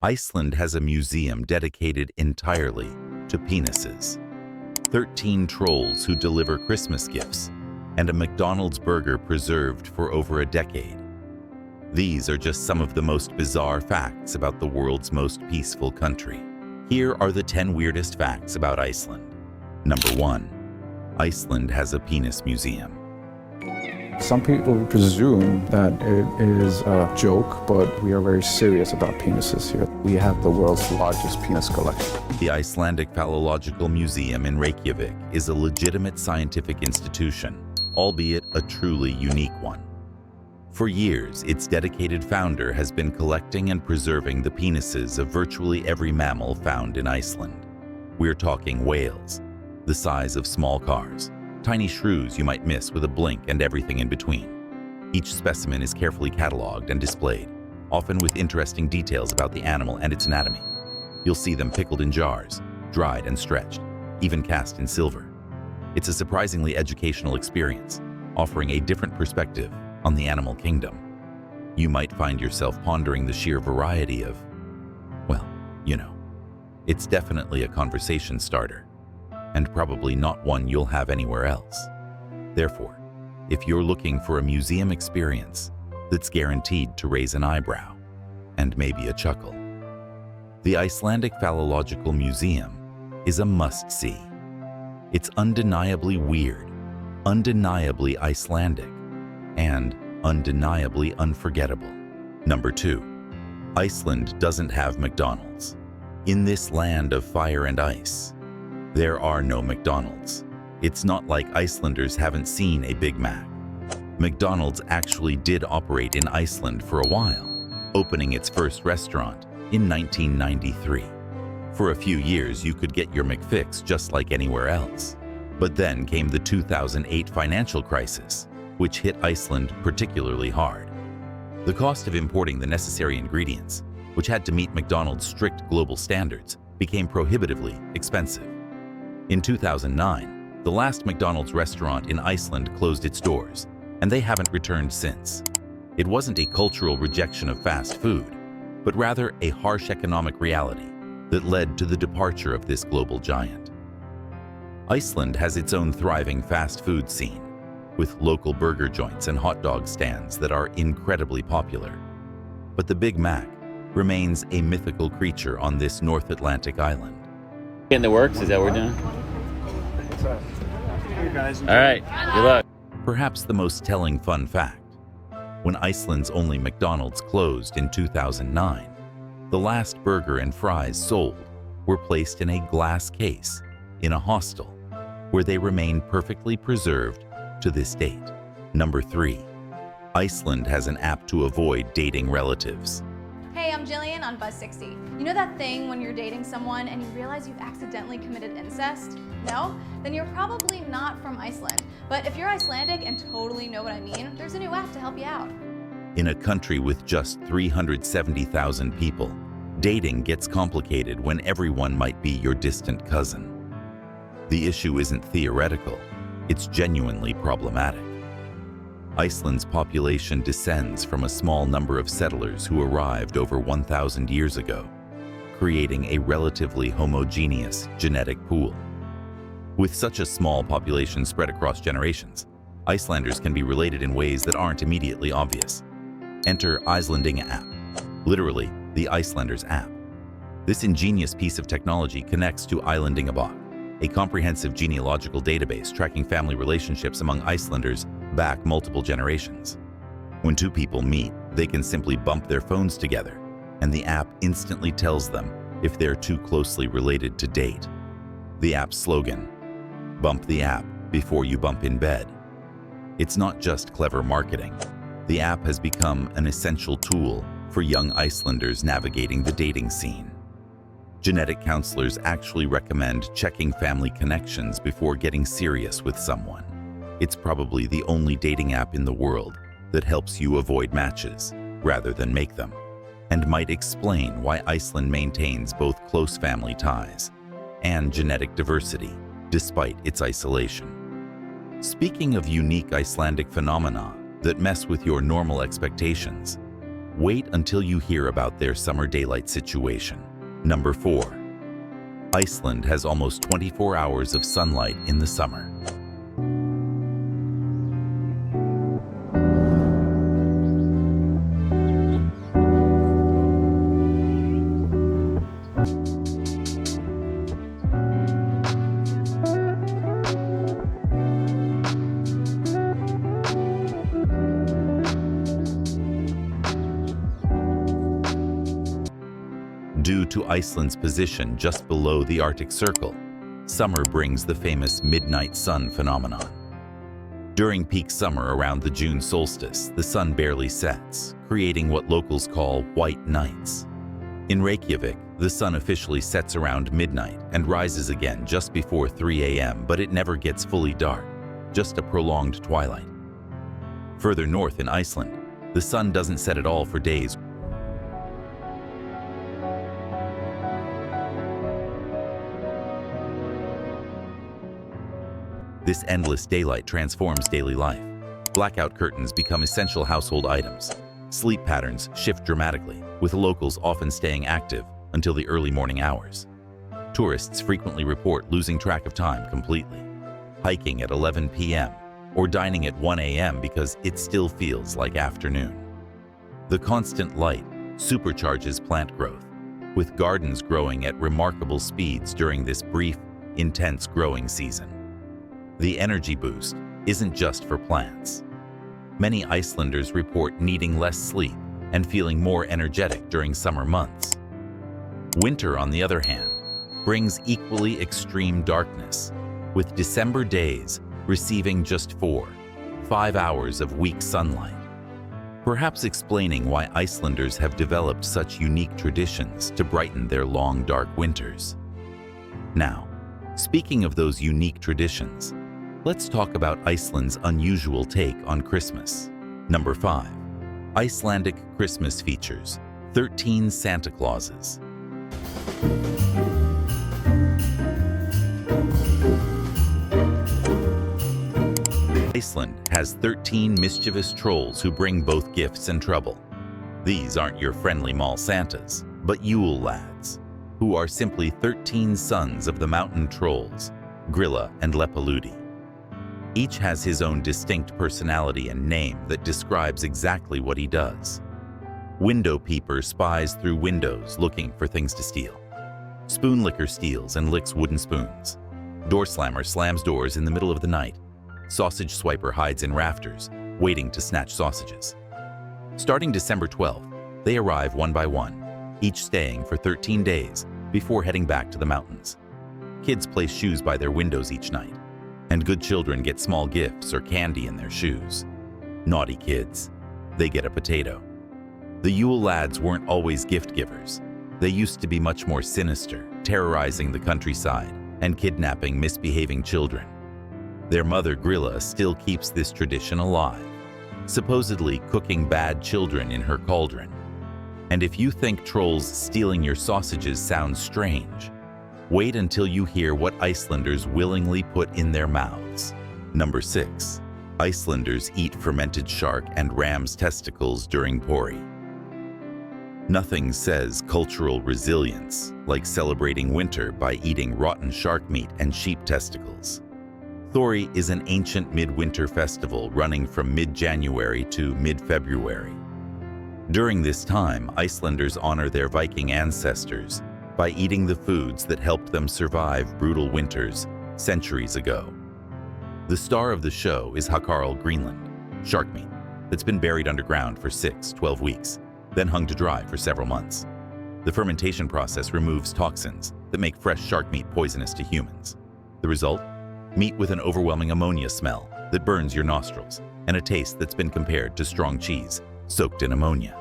Iceland has a museum dedicated entirely to penises. 13 trolls who deliver Christmas gifts, and a McDonald's burger preserved for over a decade. These are just some of the most bizarre facts about the world's most peaceful country. Here are the 10 weirdest facts about Iceland. Number 1. Iceland has a penis museum. Some people presume that it is a joke, but we are very serious about penises here. We have the world's largest penis collection. The Icelandic Phallological Museum in Reykjavik is a legitimate scientific institution, albeit a truly unique one. For years, its dedicated founder has been collecting and preserving the penises of virtually every mammal found in Iceland. We're talking whales, the size of small cars, tiny shrews you might miss with a blink, and everything in between. Each specimen is carefully cataloged and displayed, often with interesting details about the animal and its anatomy. You'll see them pickled in jars, dried and stretched, even cast in silver. It's a surprisingly educational experience, offering a different perspective on the animal kingdom. You might find yourself pondering the sheer variety of, well, it's definitely a conversation starter, and probably not one you'll have anywhere else. Therefore, if you're looking for a museum experience that's guaranteed to raise an eyebrow and maybe a chuckle, the Icelandic Phallological Museum is a must-see. It's undeniably weird, undeniably Icelandic, and undeniably unforgettable. Number 2. Iceland doesn't have McDonald's. In this land of fire and ice, there are no McDonald's. It's not like Icelanders haven't seen a Big Mac. McDonald's actually did operate in Iceland for a while, opening its first restaurant in 1993. For a few years, you could get your McFix just like anywhere else. But then came the 2008 financial crisis, which hit Iceland particularly hard. The cost of importing the necessary ingredients, which had to meet McDonald's strict global standards, became prohibitively expensive. In 2009, the last McDonald's restaurant in Iceland closed its doors, and they haven't returned since. It wasn't a cultural rejection of fast food, but rather a harsh economic reality that led to the departure of this global giant. Iceland has its own thriving fast food scene, with local burger joints and hot dog stands that are incredibly popular. But the Big Mac remains a mythical creature on this North Atlantic island. In the works, is that what we're doing? What's up? Hey guys. All right, good luck. Perhaps the most telling fun fact: when Iceland's only McDonald's closed in 2009, the last burger and fries sold were placed in a glass case in a hostel, where they remain perfectly preserved to this date. Number 3. Iceland has an app to avoid dating relatives. Hey, I'm Jillian on Buzz 60. You know that thing when you're dating someone and you realize you've accidentally committed incest? No? Then you're probably not from Iceland. But if you're Icelandic and totally know what I mean, there's a new app to help you out. In a country with just 370,000 people, dating gets complicated when everyone might be your distant cousin. The issue isn't theoretical, it's genuinely problematic. Iceland's population descends from a small number of settlers who arrived over 1,000 years ago, creating a relatively homogeneous genetic pool. With such a small population spread across generations, Icelanders can be related in ways that aren't immediately obvious. Enter Icelandinga app, literally the Icelanders app. This ingenious piece of technology connects to Icelandingabók, a comprehensive genealogical database tracking family relationships among Icelanders back multiple generations. When two people meet, they can simply bump their phones together, and the app instantly tells them if they're too closely related to date. The app's slogan: bump the app before you bump in bed. It's not just clever marketing. The app has become an essential tool for young Icelanders navigating the dating scene. Genetic counselors actually recommend checking family connections before getting serious with someone. It's probably the only dating app in the world that helps you avoid matches rather than make them, and might explain why Iceland maintains both close family ties and genetic diversity despite its isolation. Speaking of unique Icelandic phenomena that mess with your normal expectations, Wait until you hear about their summer daylight situation. Number 4. Iceland has almost 24 hours of sunlight in the summer. Due to Iceland's position just below the Arctic Circle, summer brings the famous midnight sun phenomenon. During peak summer around the June solstice, the sun barely sets, creating what locals call white nights. In Reykjavik, the sun officially sets around midnight and rises again just before 3 a.m., but it never gets fully dark, just a prolonged twilight. Further north in Iceland, the sun doesn't set at all for days. This endless daylight transforms daily life. Blackout curtains become essential household items. Sleep patterns shift dramatically, with locals often staying active until the early morning hours. Tourists frequently report losing track of time completely, hiking at 11 p.m. or dining at 1 a.m. because it still feels like afternoon. The constant light supercharges plant growth, with gardens growing at remarkable speeds during this brief, intense growing season. The energy boost isn't just for plants. Many Icelanders report needing less sleep and feeling more energetic during summer months. Winter, on the other hand, brings equally extreme darkness, with December days receiving just 4-5 hours of weak sunlight, perhaps explaining why Icelanders have developed such unique traditions to brighten their long, dark winters. Now, speaking of those unique traditions, let's talk about Iceland's unusual take on Christmas. Number 5. Icelandic Christmas features 13 Santa Clauses. Iceland has 13 mischievous trolls who bring both gifts and trouble. These aren't your friendly mall Santas, but Yule Lads, who are simply 13 sons of the mountain trolls, Grilla and Lepaludi. Each has his own distinct personality and name that describes exactly what he does. Window peeper spies through windows looking for things to steal. Spoon licker steals and licks wooden spoons. Door slammer slams doors in the middle of the night. Sausage swiper hides in rafters, waiting to snatch sausages. Starting December 12th, they arrive one by one, each staying for 13 days before heading back to the mountains. Kids place shoes by their windows each night, and good children get small gifts or candy in their shoes. Naughty kids, they get a potato. The Yule Lads weren't always gift givers. They used to be much more sinister, terrorizing the countryside and kidnapping misbehaving children. Their mother Grilla still keeps this tradition alive, supposedly cooking bad children in her cauldron. And if you think trolls stealing your sausages sounds strange, wait until you hear what Icelanders willingly put in their mouths. Number 6. Icelanders eat fermented shark and ram's testicles during Pori. Nothing says cultural resilience like celebrating winter by eating rotten shark meat and sheep testicles. Thori is an ancient midwinter festival running from mid-January to mid-February. During this time, Icelanders honor their Viking ancestors by eating the foods that helped them survive brutal winters centuries ago. The star of the show is Hakarl Greenland, shark meat that's been buried underground for 6-12 weeks, then hung to dry for several months. The fermentation process removes toxins that make fresh shark meat poisonous to humans. The result? Meat with an overwhelming ammonia smell that burns your nostrils, and a taste that's been compared to strong cheese soaked in ammonia.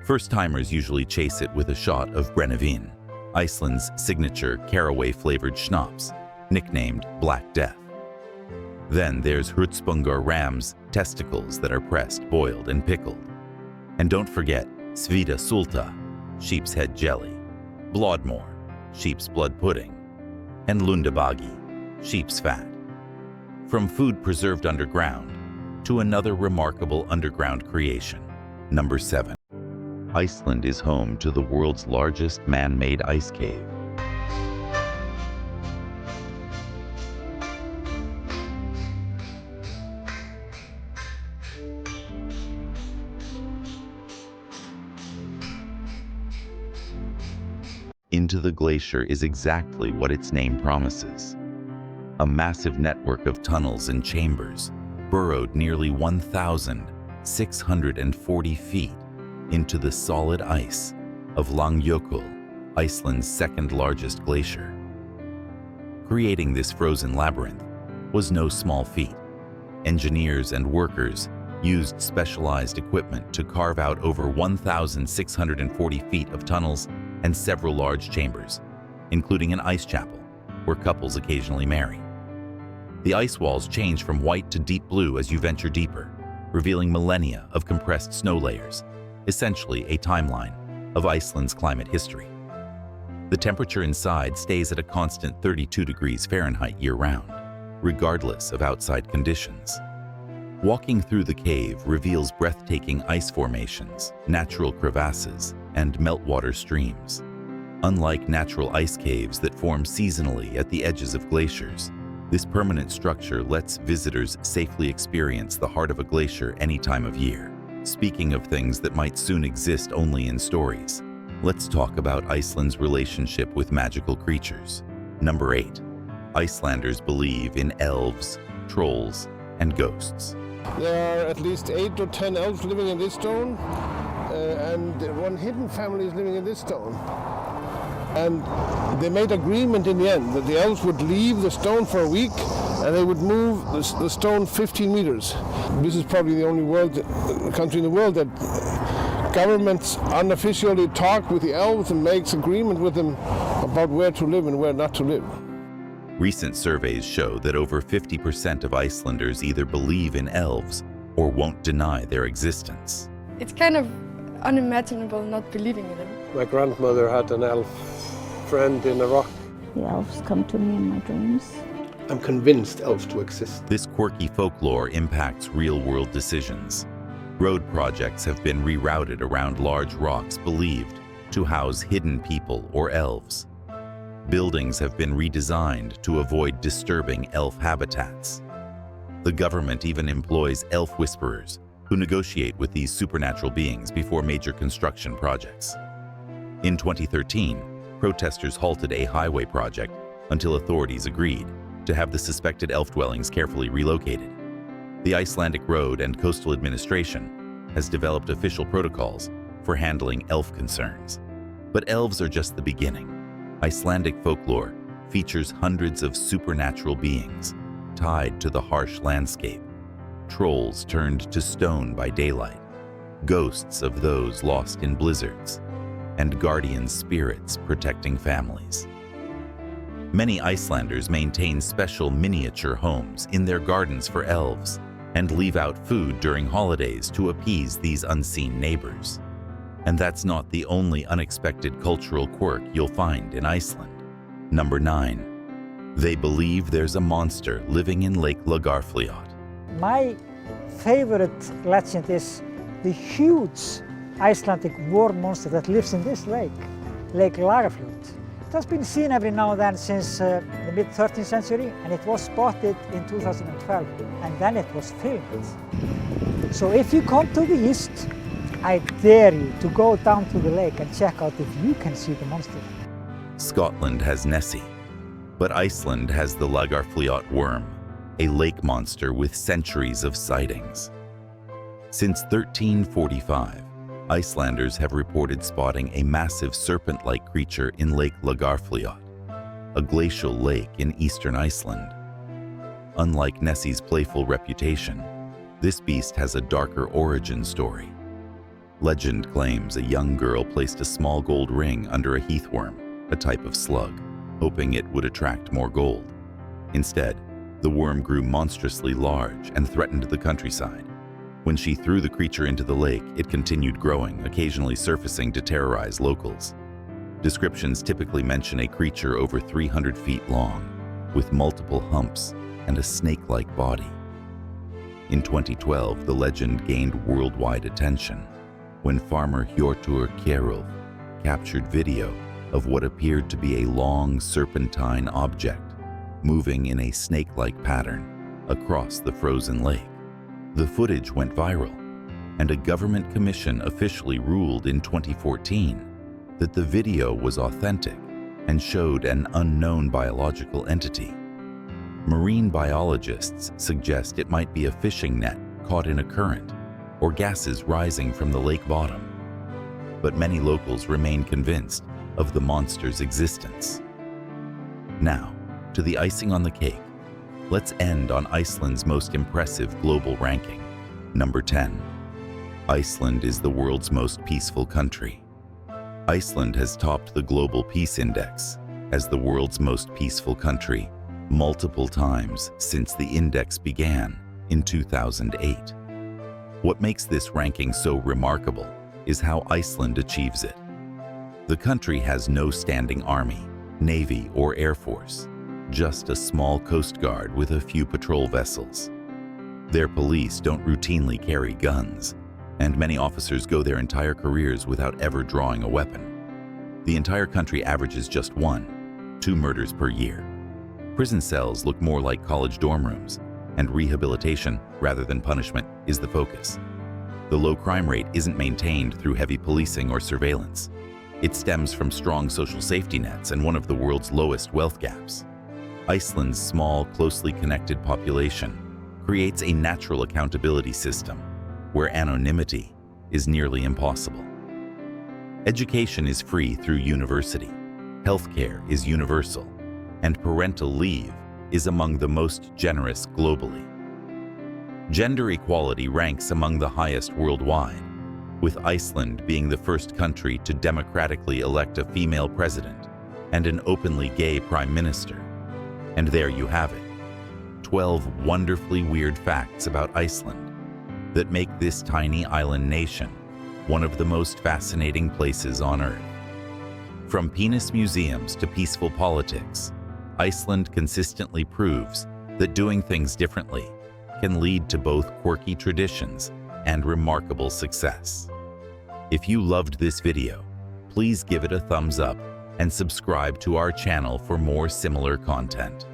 First-timers usually chase it with a shot of Brennivin, Iceland's signature caraway-flavored schnapps, nicknamed Black Death. Then there's Hrutspungar ram's testicles that are pressed, boiled, and pickled. And don't forget Svita sulta, sheep's head jelly, Blodmore, sheep's blood pudding, and Lundabagi, sheep's fat. From food preserved underground to another remarkable underground creation. Number 7. Iceland is home to the world's largest man-made ice cave. Into the glacier is exactly what its name promises. A massive network of tunnels and chambers burrowed nearly 1,640 feet into the solid ice of Langjökull, Iceland's second largest glacier. Creating this frozen labyrinth was no small feat. Engineers and workers used specialized equipment to carve out over 1,640 feet of tunnels and several large chambers, including an ice chapel where couples occasionally marry. The ice walls change from white to deep blue as you venture deeper, revealing millennia of compressed snow layers, essentially a timeline of Iceland's climate history. The temperature inside stays at a constant 32 degrees Fahrenheit year-round, regardless of outside conditions. Walking through the cave reveals breathtaking ice formations, natural crevasses, and meltwater streams. Unlike natural ice caves that form seasonally at the edges of glaciers, this permanent structure lets visitors safely experience the heart of a glacier any time of year. Speaking of things that might soon exist only in stories, let's talk about Iceland's relationship with magical creatures. Number 8. Icelanders believe in elves, trolls, and ghosts. There are at least 8 or 10 elves living in this stone, and one hidden family is living in this stone. And they made agreement in the end that the elves would leave the stone for a week and they would move the stone 15 meters. This is probably the only country in the world that governments unofficially talk with the elves and makes agreement with them about where to live and where not to live. Recent surveys show that over 50% of Icelanders either believe in elves or won't deny their existence. It's kind of unimaginable not believing in them. My grandmother had an elf friend in a rock. The elves come to me in my dreams. I'm convinced elves do exist. This quirky folklore impacts real-world decisions. Road projects have been rerouted around large rocks believed to house hidden people or elves. Buildings have been redesigned to avoid disturbing elf habitats. The government even employs elf whisperers who negotiate with these supernatural beings before major construction projects. In 2013, protesters halted a highway project until authorities agreed to have the suspected elf dwellings carefully relocated. The Icelandic Road and Coastal Administration has developed official protocols for handling elf concerns. But elves are just the beginning. Icelandic folklore features hundreds of supernatural beings tied to the harsh landscape. Trolls turned to stone by daylight, ghosts of those lost in blizzards, and guardian spirits protecting families. Many Icelanders maintain special miniature homes in their gardens for elves and leave out food during holidays to appease these unseen neighbors. And that's not the only unexpected cultural quirk you'll find in Iceland. Number 9. They believe there's a monster living in Lake Lagarfljót. My favorite legend is the huge Icelandic war monster that lives in this lake, Lake Lagarfljót. It has been seen every now and then since the mid-13th century, and it was spotted in 2012, and then it was filmed. So if you come to the east, I dare you to go down to the lake and check out if you can see the monster. Scotland has Nessie, but Iceland has the Lagarfljót worm, a lake monster with centuries of sightings. Since 1345, Icelanders have reported spotting a massive serpent-like creature in Lake Lagarfljót, a glacial lake in eastern Iceland. Unlike Nessie's playful reputation, this beast has a darker origin story. Legend claims a young girl placed a small gold ring under a heathworm, a type of slug, hoping it would attract more gold. Instead, the worm grew monstrously large and threatened the countryside. When she threw the creature into the lake, it continued growing, occasionally surfacing to terrorize locals. Descriptions typically mention a creature over 300 feet long, with multiple humps and a snake-like body. In 2012, the legend gained worldwide attention, when farmer Hjortur Kjerulf captured video of what appeared to be a long serpentine object moving in a snake-like pattern across the frozen lake. The footage went viral, and a government commission officially ruled in 2014 that the video was authentic and showed an unknown biological entity. Marine biologists suggest it might be a fishing net caught in a current or gases rising from the lake bottom. But many locals remain convinced of the monster's existence. Now, to the icing on the cake, let's end on Iceland's most impressive global ranking. Number 10. Iceland is the world's most peaceful country. Iceland has topped the Global Peace Index as the world's most peaceful country multiple times since the index began in 2008. What makes this ranking so remarkable is how Iceland achieves it. The country has no standing army, navy, or air force, just a small coast guard with a few patrol vessels. Their police don't routinely carry guns, and many officers go their entire careers without ever drawing a weapon. The entire country averages just 1-2 murders per year. Prison cells look more like college dorm rooms, and rehabilitation, rather than punishment, is the focus. The low crime rate isn't maintained through heavy policing or surveillance. It stems from strong social safety nets and one of the world's lowest wealth gaps. Iceland's small, closely connected population creates a natural accountability system where anonymity is nearly impossible. Education is free through university, healthcare is universal, and parental leave is among the most generous globally. Gender equality ranks among the highest worldwide, with Iceland being the first country to democratically elect a female president and an openly gay prime minister. And there you have it, 12 wonderfully weird facts about Iceland that make this tiny island nation one of the most fascinating places on Earth. From penis museums to peaceful politics, Iceland consistently proves that doing things differently can lead to both quirky traditions and remarkable success. If you loved this video, please give it a thumbs up and subscribe to our channel for more similar content.